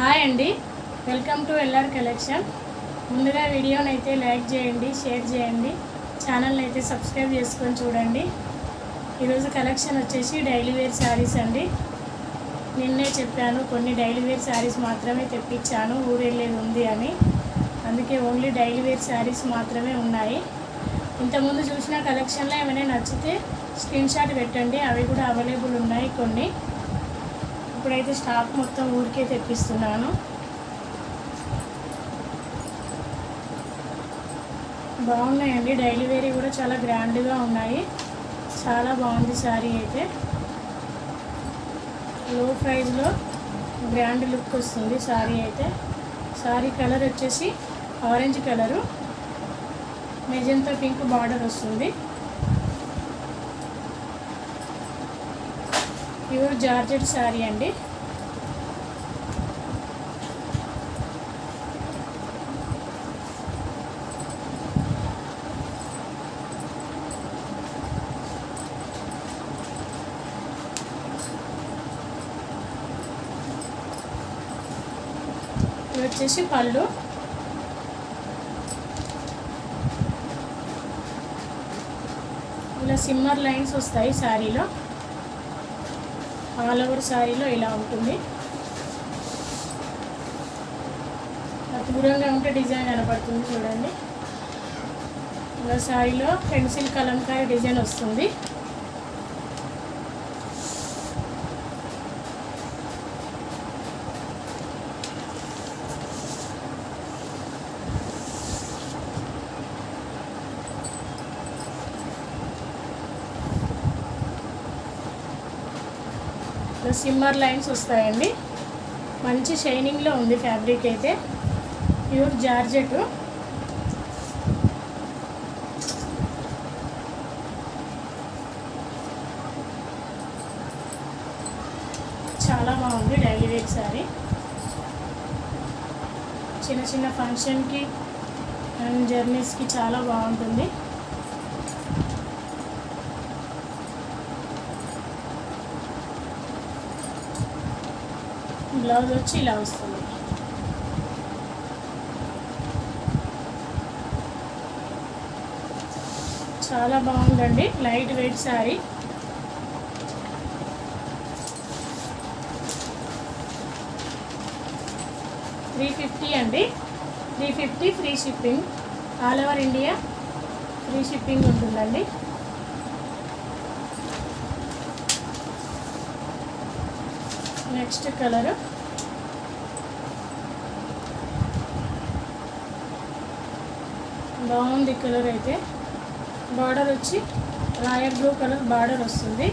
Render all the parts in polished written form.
Hi అండి, welcome to LR collection. ముందుగా వీడియోని అయితే లైక్ చేయండి, షేర్ చేయండి, ఛానల్ని అయితే సబ్స్క్రైబ్ చేసుకొని చూడండి. ఈరోజు కలెక్షన్ వచ్చేసి డైలీ వేర్ శారీస్ అండి. నిన్నే చెప్పాను కొన్ని డైలీ వేర్ శారీస్ మాత్రమే తెప్పించాను, ఊరెళ్ళేది ఉంది అని. అందుకే ఓన్లీ డైలీ వేర్ శారీస్ మాత్రమే ఉన్నాయి. ఇంతకుముందు చూసిన కలెక్షన్లో ఏమైనా నచ్చితే స్క్రీన్ షాట్ పెట్టండి, అవి కూడా అవైలబుల్ ఉన్నాయి కొన్ని. ఇప్పుడైతే స్టాక్ మొత్తం ఊరికే తెప్పిస్తున్నాను. బాగున్నాయండి, డైలీ వేరీ కూడా చాలా గ్రాండ్గా ఉన్నాయి. చాలా బాగుంది శారీ అయితే. లో ప్రైస్లో గ్రాండ్ లుక్ వస్తుంది శారీ అయితే. శారీ కలర్ వచ్చేసి orange colour, magenta pink border వస్తుంది. ప్యూర్ జార్జెట్ శారీ అండి. ఇది వచ్చేసి పళ్ళు. ఇలా సిమ్మర్ లైన్స్ వస్తాయి శారీలో. ఆల్ ఓవర్ శారీలో ఇలా ఉంటుంది. దూరంగా ఉంటే డిజైన్ కనపడుతుంది చూడండి. ఇలా శారీలో పెన్సిల్ కలంకారీ డిజైన్ వస్తుంది. సిమ్మర్ లైన్స్ వస్తాయండి. మంచి షైనింగ్లో ఉంది ఫ్యాబ్రిక్ అయితే. Pure georgette. చాలా బాగుంది డైలీ వేర్ శారీ. చిన్న చిన్న ఫంక్షన్కి అండ్ జర్నీస్కి చాలా బాగుంటుంది. బ్లౌజ్ వచ్చి ఇలా వస్తుంది. చాలా బాగుందండి, లైట్ వెయిట్ శారీ. $350 అండి. $350 free shipping. All over India free shipping ఉంటుందండి. నెక్స్ట్ కలరు బాగుంది. కలర్ అయితే బార్డర్ వచ్చి రాయల్ బ్లూ కలర్ బార్డర్ వస్తుంది.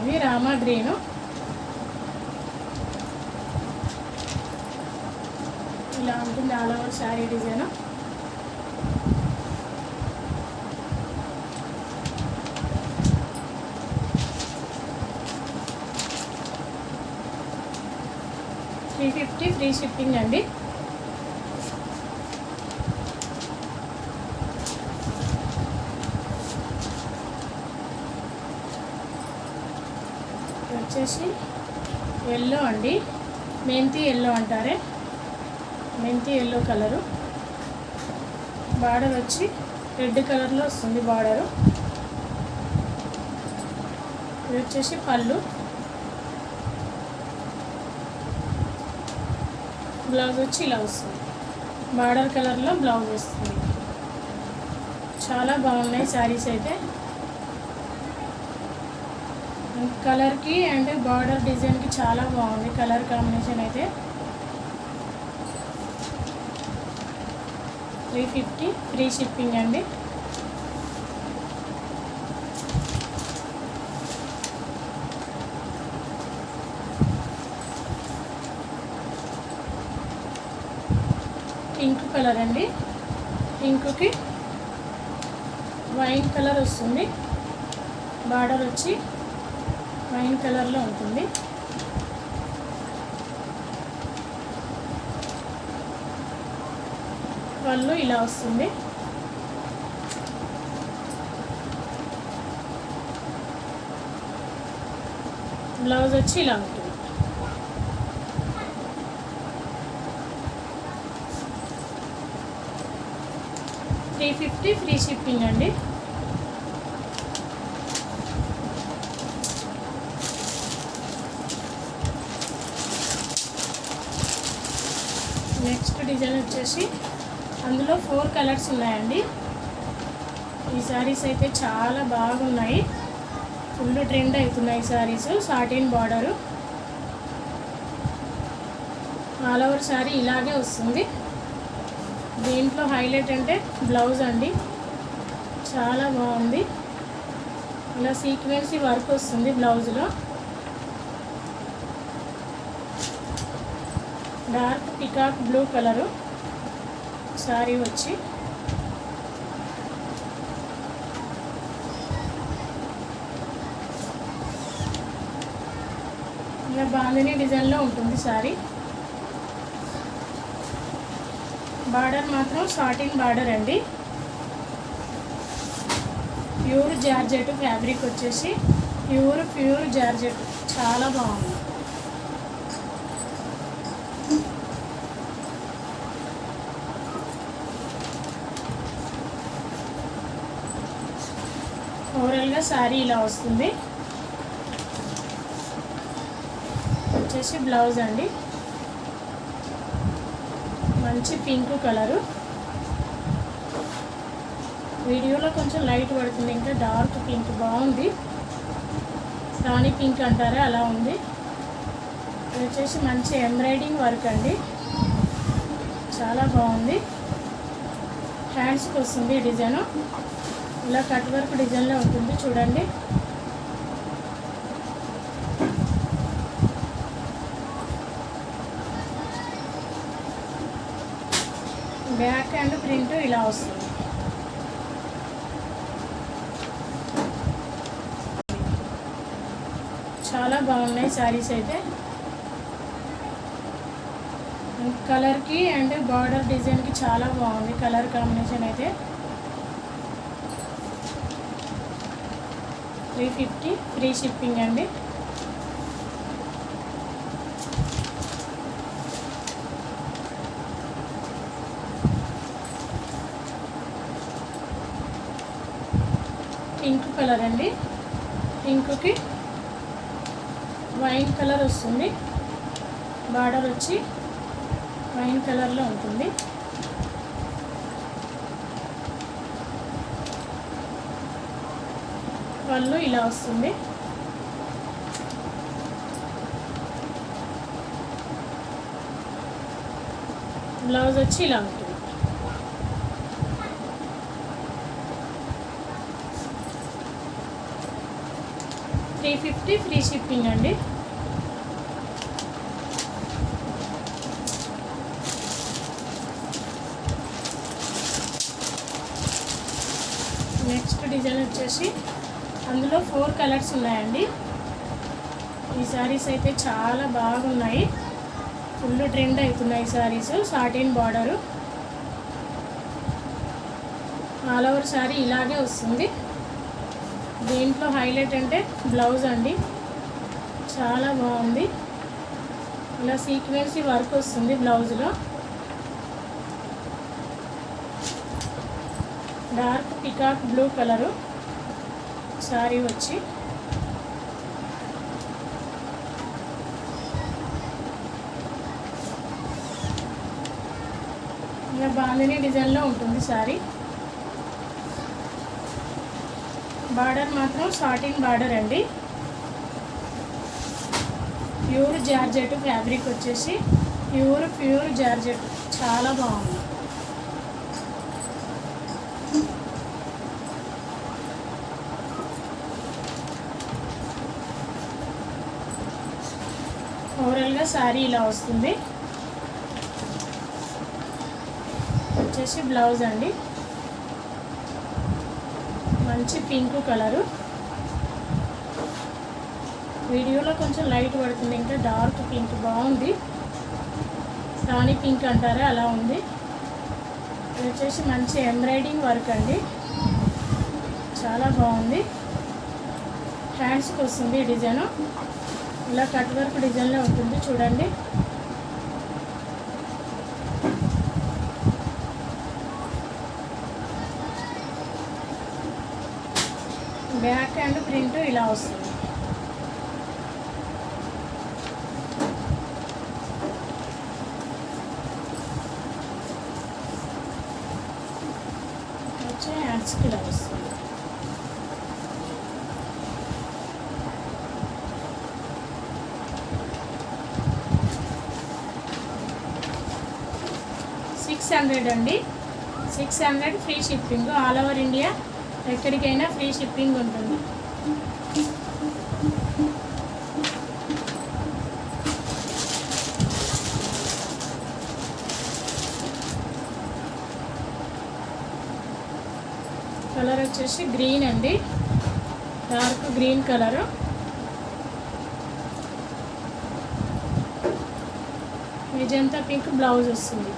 ఇది రామా గ్రీను. ఇలా ఉంటుంది all over sari design. $350 free shipping అండి. వచ్చేసి ఎల్లో అండి, మెంతి ఎల్లో అంటారే, మెంతి ఎల్లో కలరు. బార్డర్ వచ్చి రెడ్ కలర్లో వస్తుంది బార్డరు. ఇది వచ్చేసి పళ్ళు. బ్లౌజ్ వచ్చి ఇలా వస్తుంది. బార్డర్ కలర్లో బ్లౌజ్ వస్తుంది. చాలా బాగున్నాయి శారీస్ అయితే. కలర్కి అండ్ బార్డర్ డిజైన్కి చాలా బాగుంది కలర్ కాంబినేషన్ అయితే. $350 ఫ్రీ షిప్పింగ్ అండి. పింక్ కలర్ అండి. పింక్కి వైన్ కలర్ వస్తుంది. బార్డర్ వచ్చి వైన్ కలర్లో ఉంటుంది. పళ్ళు ఇలా వస్తుంది. బ్లౌజ్ వచ్చి ఇలా ఉంటుంది. 350 ఫ్రీ షిప్పింగ్ అండి. నెక్స్ట్ డిజైన్ వచ్చేసి అందులో 4 కలర్స్ ఉన్నాయండి. ఈ శారీస్ అయితే చాలా బాగున్నాయి, ఫుల్ ట్రెండ్ అవుతున్నాయి saris. Satin border, all over sari ఇలాగే వస్తుంది. దీంట్లో హైలైట్ అంటే బ్లౌజ్ అండి, చాలా బాగుంది. ఇలా సీక్వెన్సీ వర్క్ వస్తుంది బ్లౌజ్లో. Dark peacock blue colour sari వచ్చి, ఇలా బాందిని డిజైన్లో ఉంటుంది శారీ. బార్డర్ మాత్రం సాటిన్ బార్డర్ అండి. ప్యూర్ జార్జెట్ ఫ్యాబ్రిక్ వచ్చేసి ప్యూర్ జార్జెట్, చాలా బాగుంది. ఓవరాల్గా శారీ ఇలా వస్తుంది. వచ్చేసి బ్లౌజ్ అండి, మంచి పింక్ కలరు. వీడియోలో కొంచెం లైట్ పడుతుంది, ఇంకా డార్క్ పింక్ బాగుంది. రాణి పింక్ అంటారా అలా ఉంది. ఇది వచ్చేసి మంచి ఎంబ్రాయిడింగ్ వర్క్ అండి, చాలా బాగుంది. హ్యాండ్స్కి వస్తుంది ఈ డిజైను, ఇలా కట్ వర్క్ డిజైన్లో ఉంటుంది చూడండి. బ్యాక్ అండ్ ప్రింట్ ఇలా వస్తుంది. చాలా బాగున్నాయి శారీస్ అయితే. కలర్కి అండ్ బార్డర్ డిజైన్కి చాలా బాగుంది కలర్ కాంబినేషన్ అయితే. 350 ఫ్రీ షిప్పింగ్ అండి. పింక్ కలర్ అండి, పింక్కి వైన్ కలర్ వస్తుంది. బార్డర్ వచ్చి వైన్ కలర్లో ఉంటుంది. పళ్ళు ఇలా వస్తుంది. బ్లౌజ్ వచ్చి ఇలా ఉంటుంది. $350 ఫ్రీ షిప్పింగ్ అండి. నెక్స్ట్ డిజైన్ వచ్చేసి అందులో 4 కలర్స్ ఉన్నాయండి. ఈ శారీస్ అయితే చాలా బాగున్నాయి, ఫుల్ ట్రెండ్ అవుతున్నాయి saris. Satin border, all over sari ఇలాగే వస్తుంది. దీంట్లో హైలైట్ అంటే బ్లౌజ్ అండి, చాలా బాగుంది. ఇలా సీక్వెన్సీ వర్క్ వస్తుంది బ్లౌజ్లో. Dark peacock blue colour sari వచ్చి, ఇలా బాందిని డిజైన్లో ఉంటుంది శారీ. బార్డర్ మాత్రం సాటిన్ బార్డర్ అండి. ప్యూర్ జార్జెట్ ఫ్యాబ్రిక్ వచ్చేసి ప్యూర్ జార్జెట్, చాలా బాగుంది. ఓవరాల్గా శారీ ఇలా వస్తుంది. వచ్చేసి బ్లౌజ్ అండి, మంచి పింక్ కలరు. వీడియోలో కొంచెం లైట్ పడుతుంది, ఇంకా డార్క్ పింక్ బాగుంది. రాణి పింక్ అంటారా అలా ఉంది. ఇది వచ్చేసి మంచి ఎంబ్రాయిడింగ్ వర్క్ అండి, చాలా బాగుంది. హ్యాండ్స్కి వస్తుంది ఈ డిజైను, ఇలా కట్ వర్క్ డిజైన్లో ఉంటుంది చూడండి. బ్యాక్ అండ్ ప్రింట్ ఇలా వస్తుంది. వచ్చే హ్యాండ్స్కి ఇలా వస్తుంది. $600 అండి. 600 free shipping. All over India ఎక్కడికైనా ఫ్రీ షిప్పింగ్ ఉంటుంది. కలర్ వచ్చేసి గ్రీన్ అండి, dark green colour. Magenta pink blouse వస్తుంది.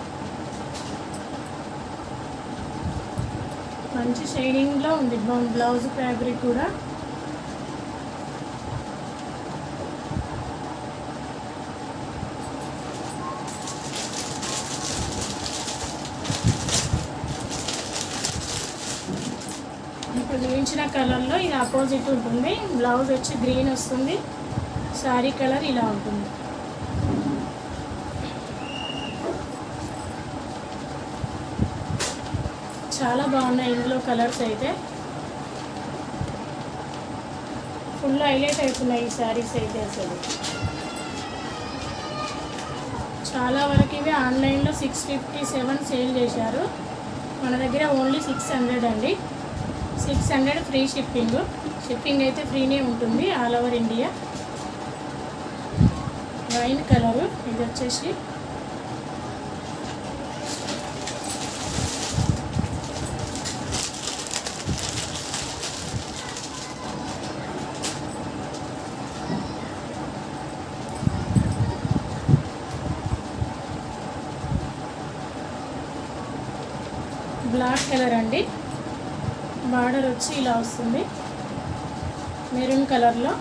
మంచి షైనింగ్లో ఉంది బ్లౌజ్ ఫ్యాబ్రిక్ కూడా. ఇప్పుడు చూపించిన కలర్లో ఇది ఆపోజిట్ ఉంటుంది. బ్లౌజ్ వచ్చి గ్రీన్ వస్తుంది. శారీ కలర్ ఇలా ఉంటుంది. చాలా బాగున్నాయి ఇందులో కలర్స్. అయితే ఫుల్ హైలైట్ అవుతున్నాయి ఈ శారీస్ అయితే. అసలు చాలా వరకు ఇవి ఆన్లైన్లో 657 సేల్ చేశారు. మన దగ్గర ఓన్లీ 600 అండి. 600 ఫ్రీ షిప్పింగ్. షిప్పింగ్ అయితే ఫ్రీనే ఉంటుంది all over India. Wine colour ఇది వచ్చేసి. బ్లాక్ కలర్ అండి. బార్డర్ వచ్చి ఇలా వస్తుంది మెరూన్ కలర్లో.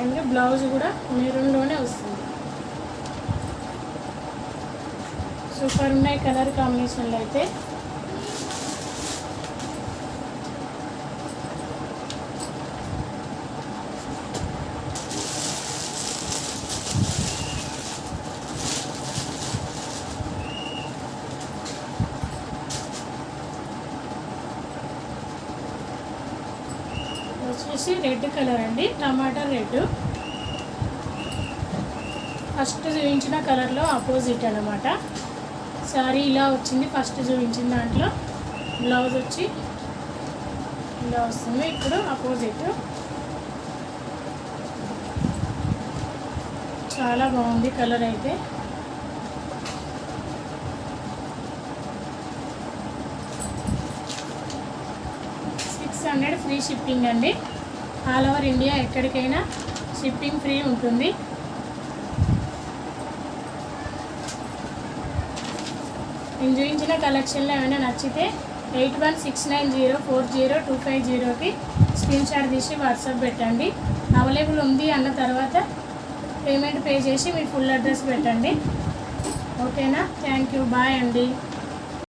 అండ్ బ్లౌజ్ కూడా మెరూన్లోనే వస్తుంది. సూపర్ ఉన్నాయి కలర్ కాంబినేషన్లో అయితే. వచ్చేసి రెడ్ కలర్ అండి, టమాటా రెడ్. ఫస్ట్ చూపించిన కలర్లో ఆపోజిట్ అన్నమాట. సారీ ఇలా వచ్చింది ఫస్ట్ చూపించిన దాంట్లో. బ్లౌజ్ వచ్చి ఇలా వస్తుంది. ఇప్పుడు ఆపోజిట్. చాలా బాగుంది కలర్ అయితే. $600 ఫ్రీ షిప్పింగ్ అండి. ఆల్ ఓవర్ ఇండియా ఎక్కడికైనా షిప్పింగ్ ఫ్రీ ఉంటుంది. నేను చూపించిన కలెక్షన్లో ఏమైనా నచ్చితే 8169040250కి స్క్రీన్ షాట్ తీసి వాట్సాప్ పెట్టండి. అవైలబుల్ ఉంది అన్న తర్వాత పేమెంట్ పే చేసి మీ ఫుల్ అడ్రస్ పెట్టండి. ఓకేనా? Thank you. బాయ్ అండి.